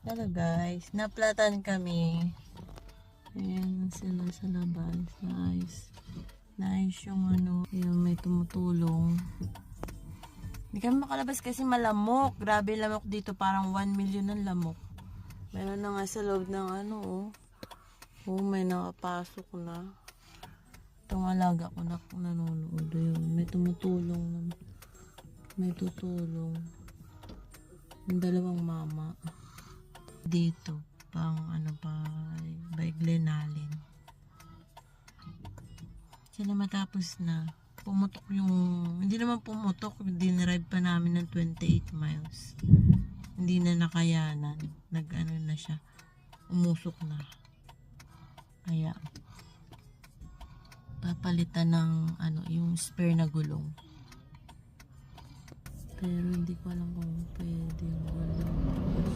Hello guys, naplatan kami. Ayan sila sa labas. Nice. Nice yung ano, yung may tumutulong. Hindi kami makalabas kasi malamok. Grabe lamok dito, parang 1 million ng lamok. Meron na nga sa loob ng ano oh. Oh, may nakapasok na. Itong alaga ko na nanonood. Yun, may tumutulong. May tutulong. Yung dalawang mama. Dito, pang ano pa, by Glenalin. Sana matapos na. Pumutok yung, hindi naman pumutok, dinerive pa namin ng 28 miles. Hindi na nakayanan. Nag-ano na siya. Umusok na. Kaya, papalitan ng ano, yung spare na gulong. Pero hindi ko alam kung pwede yung gulong.